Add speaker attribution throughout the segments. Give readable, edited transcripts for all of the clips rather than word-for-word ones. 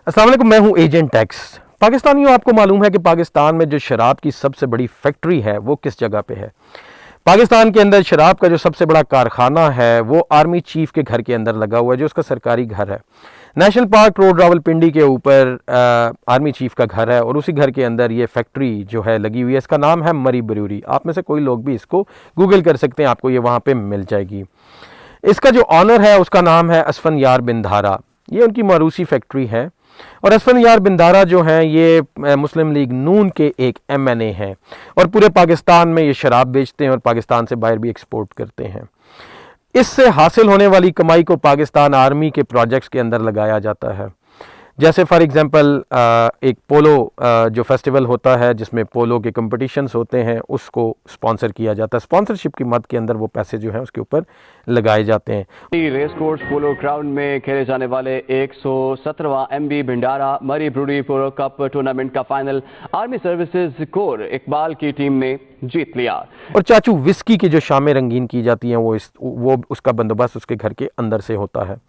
Speaker 1: अस्सलाम वालेकुम, मैं हूं एजेंट एक्स। पाकिस्तानियों, आपको मालूम है कि पाकिस्तान में जो शराब की सबसे बड़ी फैक्ट्री है वो किस जगह पे है? पाकिस्तान के अंदर शराब का जो सबसे बड़ा कारखाना है वो आर्मी चीफ के घर के अंदर लगा हुआ है, जो उसका सरकारी घर है। नेशनल पार्क रोड रावलपिंडी के ऊपर आर्मी चीफ का घर है और उसी घर के अंदर ये फैक्ट्री जो है लगी हुई है। इसका नाम है मरी ब्रूअरी। आप में से कोई लोग भी इसको गूगल कर सकते हैं, आपको ये वहाँ पे मिल जाएगी। इसका जो ऑनर है उसका नाम है असफंयार बिन धारा। ये उनकी मारूसी फैक्ट्री है और असफंयार बिन धारा जो हैं ये मुस्लिम लीग नून के एक MNA हैं और पूरे पाकिस्तान में ये शराब बेचते हैं और पाकिस्तान से बाहर भी एक्सपोर्ट करते हैं। इससे हासिल होने वाली कमाई को पाकिस्तान आर्मी के प्रोजेक्ट्स के अंदर लगाया जाता है। जैसे फॉर एग्जांपल एक पोलो जो फेस्टिवल होता है जिसमें पोलो के कंपटीशंस होते हैं, उसको स्पॉन्सर किया जाता है। स्पॉन्सरशिप की मद के अंदर वो पैसे जो हैं उसके ऊपर लगाए जाते हैं।
Speaker 2: रेस कोर्स पोलो ग्राउंड में खेले जाने वाले 117वां MB भिंडारा मरी ब्रूअरी पोलो कप टूर्नामेंट का final army services core Iqbal की टीम ने जीत लिया।
Speaker 1: और चाचू विस्की की जो शामें रंगीन की जाती हैं वो उसका बंदोबस्त उसके घर के अंदर से होता है।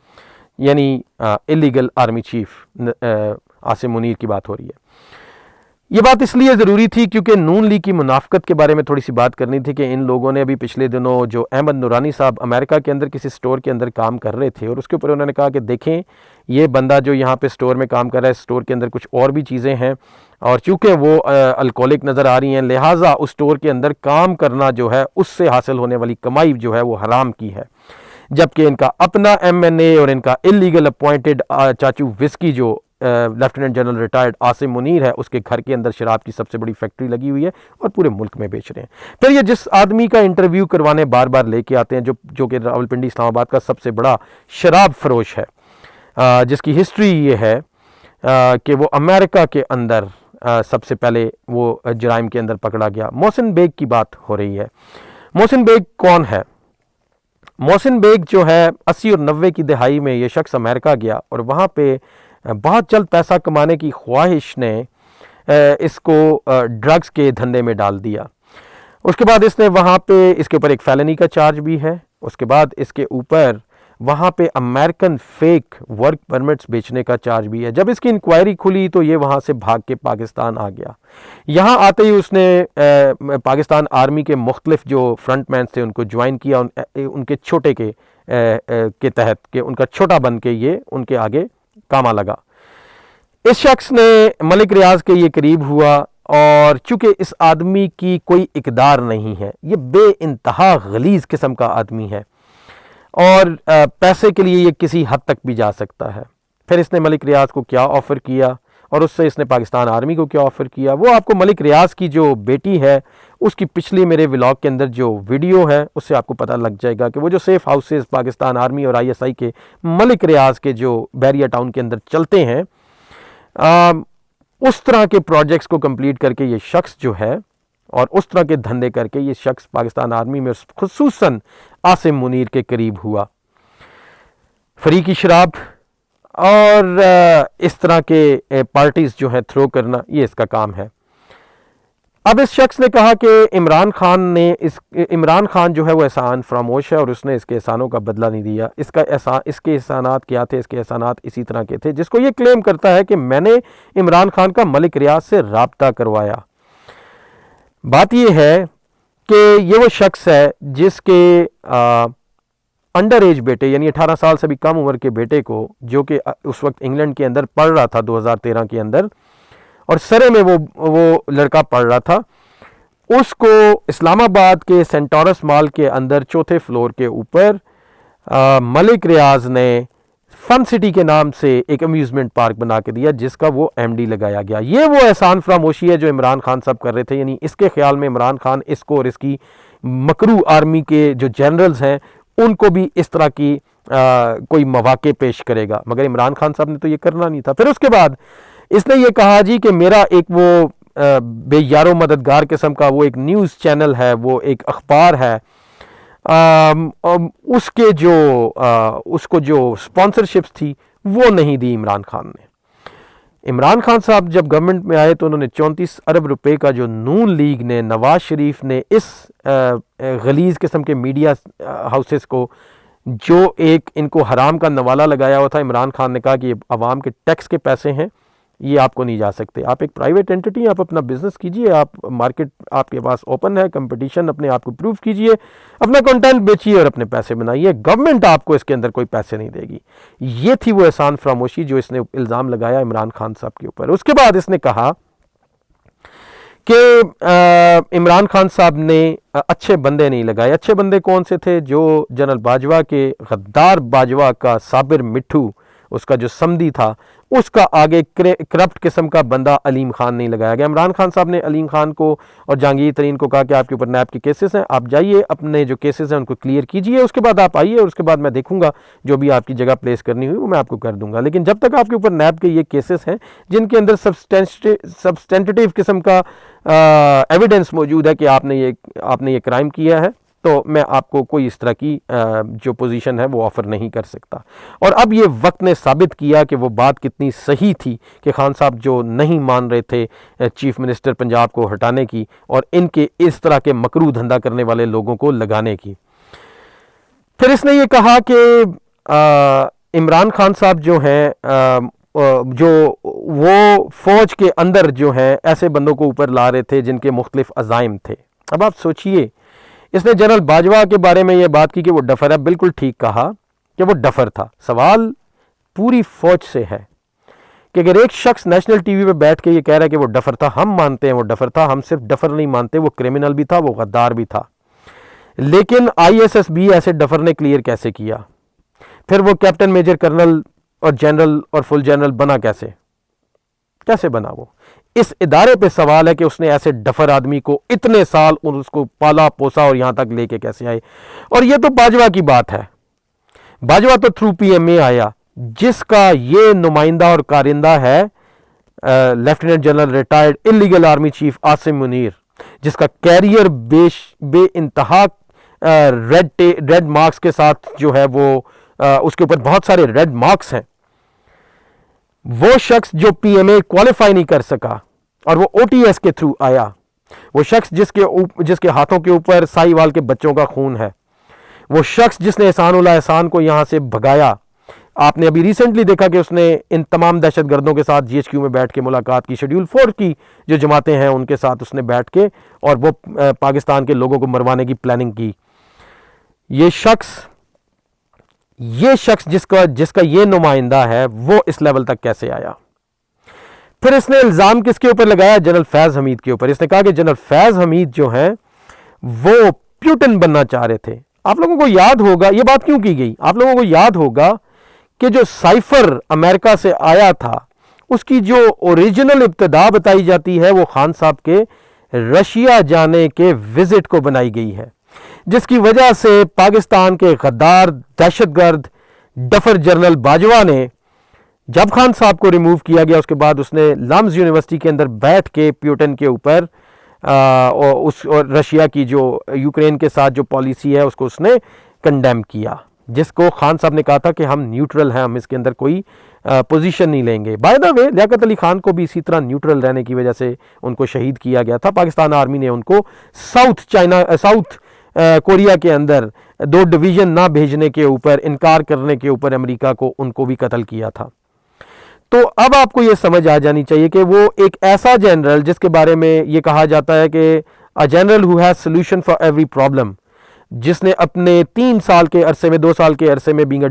Speaker 1: यानी illegal army chief Asim Munir की बात हो रही है। ये बात इसलिए ज़रूरी थी क्योंकि नून लीग की मुनाफकत के बारे में थोड़ी सी बात करनी थी कि इन लोगों ने अभी पिछले दिनों जो अहमद नूरानी साहब अमेरिका के अंदर किसी स्टोर के अंदर काम कर रहे थे और उसके ऊपर उन्होंने कहा कि देखें ये बंदा जो यहाँ पे स्टोर में काम कर रहा है, स्टोर के अंदर कुछ और भी चीज़ें हैं और चूँकि वो अल्कोहलिक नज़र आ रही हैं, लिहाजा उस स्टोर के अंदर काम करना जो है उससे हासिल होने वाली कमाई जो है वो हराम की है। जबकि इनका अपना MNA और इनका इलीगल अपॉइंटेड चाचू विस्की जो lieutenant general retired Asim Munir है, उसके घर के अंदर शराब की सबसे बड़ी फैक्ट्री लगी हुई है और पूरे मुल्क में बेच रहे हैं। फिर ये जिस आदमी का इंटरव्यू करवाने बार बार लेके आते हैं जो कि रावलपिंडी इस्लामाबाद का सबसे बड़ा शराब फरोश है, जिसकी हिस्ट्री ये है कि वो अमेरिका के अंदर सबसे पहले वो जराइम के अंदर पकड़ा गया। मोहसिन बेग की बात हो रही है। मोहसिन बेग कौन है? मोहसिन बेग जो है 80 और 90 की दहाई में ये शख्स अमेरिका गया और वहाँ पे बहुत जल्द पैसा कमाने की ख्वाहिश ने इसको ड्रग्स के धंधे में डाल दिया। उसके बाद इसने वहाँ पे इसके ऊपर एक फैलनी का चार्ज भी है। उसके बाद इसके ऊपर वहाँ पे अमेरिकन फेक वर्क परमिट्स बेचने का चार्ज भी है। जब इसकी इंक्वायरी खुली तो ये वहाँ से भाग के पाकिस्तान आ गया। यहाँ आते ही उसने पाकिस्तान आर्मी के मुख्तलिफ जो फ्रंटमैन थे उनको ज्वाइन किया, उनके छोटे के तहत कि उनका छोटा बन के ये उनके आगे कामा लगा। इस शख्स ने मलिक रियाज के ये करीब हुआ और चूंकि इस आदमी की कोई इकदार नहीं है, ये बेइंतहा गलीज किस्म का आदमी है और पैसे के लिए ये किसी हद तक भी जा सकता है। फिर इसने मलिक रियाज को क्या ऑफ़र किया और उससे इसने पाकिस्तान आर्मी को क्या ऑफ़र किया, वो आपको मलिक रियाज की जो बेटी है उसकी पिछली मेरे व्लॉग के अंदर जो वीडियो है उससे आपको पता लग जाएगा कि वो जो सेफ हाउसेस पाकिस्तान आर्मी और ISI के मलिक रियाज के जो बैरिया टाउन के अंदर चलते हैं, उस तरह के प्रोजेक्ट्स को कंप्लीट करके ये शख्स जो है और उस तरह के धंधे करके ये शख्स पाकिस्तान आर्मी में खुसूसन आसिम मुनीर के करीब हुआ। फ्री की शराब और इस तरह के पार्टीज जो है थ्रो करना, ये इसका काम है। अब इस शख्स ने कहा कि इमरान खान जो है वो एहसान फरामोश है और उसने इसके एहसानों का बदला नहीं दिया। इसके एहसानात क्या थे? इसके एहसानात इसी तरह के थे जिसको ये क्लेम करता है कि मैंने इमरान खान का मलिक रियाज से राब्ता करवाया। बात यह है कि ये वो शख्स है जिसके अंडर एज बेटे यानी 18 साल से भी कम उम्र के बेटे को, जो कि उस वक्त इंग्लैंड के अंदर पढ़ रहा था 2013 के अंदर और सरे में वो लड़का पढ़ रहा था, उसको इस्लामाबाद के सेंटोरस मॉल के अंदर चौथे फ्लोर के ऊपर मलिक रियाज ने फन सिटी के नाम से एक अम्यूज़मेंट पार्क बना के दिया जिसका वो MD लगाया गया। ये वो एहसान फरामोशी है जो इमरान खान साहब कर रहे थे। यानी इसके ख्याल में इमरान खान इसको और इसकी मकरू आर्मी के जो जनरल्स हैं उनको भी इस तरह की कोई मौके पेश करेगा, मगर इमरान खान साहब ने तो ये करना नहीं था। फिर उसके बाद इसने ये कहा जी कि मेरा एक वो बेयारो मददगार किस्म का वो एक न्यूज़ चैनल है, वो एक अखबार है, उसको जो स्पॉन्सरशिप्स थी वो नहीं दी इमरान खान ने। इमरान खान साहब जब गवर्नमेंट में आए तो उन्होंने 34 अरब रुपए का जो नून लीग ने, नवाज शरीफ ने इस गलीज किस्म के मीडिया हाउसेस को जो एक इनको हराम का नवाला लगाया हुआ था, इमरान खान ने कहा कि ये अवाम के टैक्स के पैसे हैं, ये आपको नहीं जा सकते। आप एक प्राइवेट एंटिटी, आप अपना बिजनेस कीजिए, आप मार्केट आपके पास ओपन है, कंपटीशन, अपने आप को प्रूव कीजिए, अपना कंटेंट बेचिए और अपने पैसे बनाइए, गवर्नमेंट आपको इसके अंदर कोई पैसे नहीं देगी। ये थी वो एहसान फरामोशी जो इसने इल्ज़ाम लगाया इमरान खान साहब के ऊपर। उसके बाद इसने कहा कि इमरान खान साहब ने अच्छे बंदे नहीं लगाए। अच्छे बंदे कौन से थे? जो जनरल बाजवा के, गद्दार बाजवा का साबिर मिट्ठू, उसका जो समधी था, उसका आगे करप्ट किस्म का बंदा अलीम खान नहीं लगाया गया। इमरान खान साहब ने अलीम खान को और जहांगीर तरीन को कहा कि आपके ऊपर नैब के केसेस हैं, आप जाइए अपने जो केसेस हैं उनको क्लियर कीजिए, उसके बाद आप आइए और उसके बाद मैं देखूंगा जो भी आपकी जगह प्लेस करनी हुई वो मैं आपको कर दूंगा। लेकिन जब तक आपके ऊपर नैब के ये केसेस हैं जिनके अंदर सब्सटेंटिव किस्म का एविडेंस मौजूद है कि आपने ये क्राइम किया है, तो मैं आपको कोई इस तरह की जो पोजीशन है वो ऑफ़र नहीं कर सकता। और अब ये वक्त ने साबित किया कि वो बात कितनी सही थी कि खान साहब जो नहीं मान रहे थे चीफ मिनिस्टर पंजाब को हटाने की और इनके इस तरह के मकरू धंधा करने वाले लोगों को लगाने की। फिर इसने ये कहा कि इमरान खान साहब जो हैं जो वो फ़ौज के अंदर जो हैं ऐसे बंदों को ऊपर ला रहे थे जिनके मुख्तलिफ अज़ाइम थे। अब आप सोचिए, इसने जनरल बाजवा के बारे में ये बात की कि वो डफर है, बिल्कुल ठीक कहा कि वो डफर था। सवाल पूरी फौज से है कि अगर एक शख्स नेशनल टीवी पे बैठ के ये कह रहा है कि वो डफर था, हम मानते हैं वो डफर था, हम सिर्फ डफर नहीं मानते, वो क्रिमिनल भी था, वो गद्दार भी था। लेकिन ISSB ऐसे डफर ने क्लियर कैसे किया? फिर वो कैप्टन, मेजर, कर्नल और जनरल और फुल जनरल बना कैसे बना? वो इस इदारे पे सवाल है कि उसने ऐसे डफर आदमी को इतने साल उसको पाला पोसा और यहां तक लेके कैसे आए। और ये तो बाजवा की बात है, बाजवा तो थ्रू PMA आया, जिसका ये नुमाइंदा और कारिंदा है lieutenant general retired illegal army chief Asim Munir, जिसका कैरियर बे इंतहा रेड मार्क्स के साथ जो है वो उसके ऊपर बहुत सारे रेड मार्क्स हैं। वो शख्स जो PMA क्वालिफाई नहीं कर सका और वो OTS के थ्रू आया, वो शख्स जिसके हाथों के ऊपर साहिवाल के बच्चों का खून है, वो शख्स जिसने एहसानुल्लाह एहसान को यहां से भगाया। आपने अभी रिसेंटली देखा कि उसने इन तमाम दहशतगर्दों के साथ GHQ में बैठ के मुलाकात की, शेड्यूल 4 की जो जमातें हैं उनके साथ उसने बैठ के और वो पाकिस्तान के लोगों को मरवाने की प्लानिंग की। ये शख्स जिसका ये नुमाइंदा है वो इस लेवल तक कैसे आया? फिर इसने इल्ज़ाम किसके ऊपर लगाया? जनरल फैज़ हमीद के ऊपर। इसने कहा कि जनरल फैज़ हमीद जो हैं वो प्यूटन बनना चाह रहे थे। आप लोगों को याद होगा ये बात क्यों की गई? आप लोगों को याद होगा कि जो साइफर अमेरिका से आया था उसकी जो ओरिजिनल इब्तिदा बताई जाती है वो खान साहब के रशिया जाने के विजिट को बनाई गई है, जिसकी वजह से पाकिस्तान के गद्दार दहशतगर्द डफर जनरल बाजवा ने, जब खान साहब को रिमूव किया गया उसके बाद उसने लम्स यूनिवर्सिटी के अंदर बैठ के प्यूटन के ऊपर और रशिया की जो यूक्रेन के साथ जो पॉलिसी है उसको उसने कंडेम किया, जिसको खान साहब ने कहा था कि हम न्यूट्रल हैं, हम इसके अंदर कोई पोजीशन नहीं लेंगे। By the way Liaquat Ali Khan को भी इसी तरह न्यूट्रल रहने की वजह से उनको शहीद किया गया था। पाकिस्तान आर्मी ने उनको साउथ कोरिया के अंदर 2 डिवीज़न ना भेजने के ऊपर, इनकार करने के ऊपर अमेरिका को उनको भी कत्ल किया था। तो अब आपको ये समझ आ जानी चाहिए कि वो एक ऐसा जनरल जिसके बारे में ये कहा जाता है कि a general who has solution for every problem, जिसने अपने 3 साल के अरसे में 2 साल के अरसे में बीइंग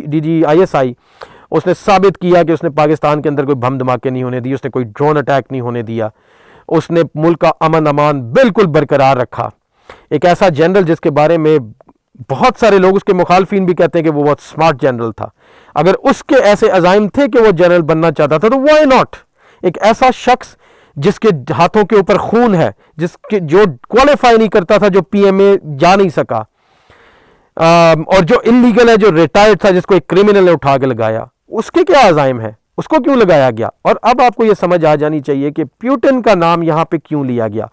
Speaker 1: DG ISI उसने साबित किया कि उसने पाकिस्तान के अंदर कोई बम धमाके नहीं होने दिए, उसने कोई ड्रोन अटैक नहीं होने दिया, उसने मुल्क का अमन अमान बिल्कुल बरकरार रखा। एक ऐसा जनरल जिसके बारे में बहुत सारे लोग, उसके मुखालफिन भी कहते हैं कि वो बहुत स्मार्ट जनरल था। अगर उसके ऐसे अज़ाइम थे कि वो जनरल बनना चाहता था तो व्हाई नॉट? एक ऐसा शख्स जिसके हाथों के ऊपर खून है, जो क्वालिफाई नहीं करता था, जो PMA जा नहीं सका, और जो इलीगल है, जो रिटायर्ड था, जिसको एक क्रिमिनल ने उठा के लगाया, उसके क्या अज़ाइम है, उसको क्यों लगाया गया? और अब आपको यह समझ आ जानी चाहिए कि प्यूटन का नाम यहां पे क्यों लिया गया,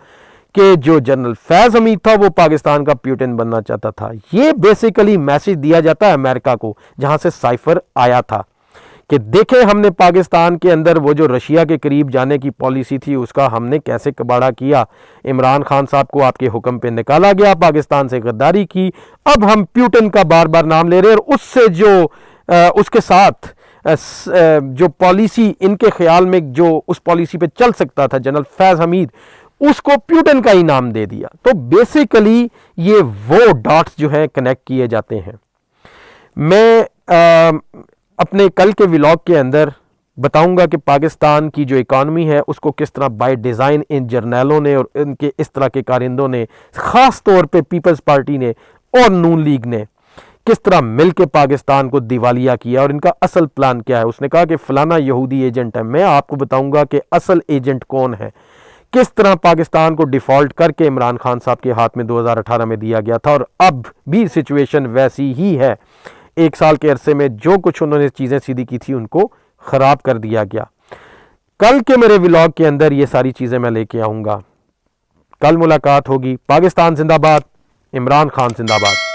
Speaker 1: कि जो जनरल फैज़ हमीद था वो पाकिस्तान का प्यूटन बनना चाहता था। ये बेसिकली मैसेज दिया जाता है अमेरिका को, जहां से साइफर आया था, कि देखें हमने पाकिस्तान के अंदर वो जो रशिया के करीब जाने की पॉलिसी थी उसका हमने कैसे कबाड़ा किया। इमरान खान साहब को आपके हुक्म पे निकाला गया, पाकिस्तान से गद्दारी की। अब हम प्यूटन का बार बार नाम ले रहे हैं और उससे जो उसके साथ जो पॉलिसी इनके ख्याल में जो उस पॉलिसी पे चल सकता था जनरल फैज हमीद, उसको प्यूटन का ही नाम दे दिया। तो बेसिकली ये वो डॉट्स जो हैं कनेक्ट किए जाते हैं। मैं अपने कल के व्लॉग के अंदर बताऊंगा कि पाकिस्तान की जो इकॉनमी है उसको किस तरह बाय डिज़ाइन इन जर्नैलों ने और इनके इस तरह के कारिंदों ने, ख़ास तौर पे पीपल्स पार्टी ने और नून लीग ने किस तरह मिलके पाकिस्तान को दिवालिया किया और इनका असल प्लान क्या है। उसने कहा कि फलाना यहूदी एजेंट है, मैं आपको बताऊंगा कि असल एजेंट कौन है, किस तरह पाकिस्तान को डिफ़ॉल्ट करके इमरान खान साहब के हाथ में 2018 में दिया गया था और अब भी सिचुएशन वैसी ही है। 1 साल के अरसे में जो कुछ उन्होंने चीज़ें सीधी की थी उनको ख़राब कर दिया गया। कल के मेरे व्लॉग के अंदर ये सारी चीज़ें मैं लेके आऊँगा। कल मुलाकात होगी। पाकिस्तान जिंदाबाद, इमरान खान जिंदाबाद।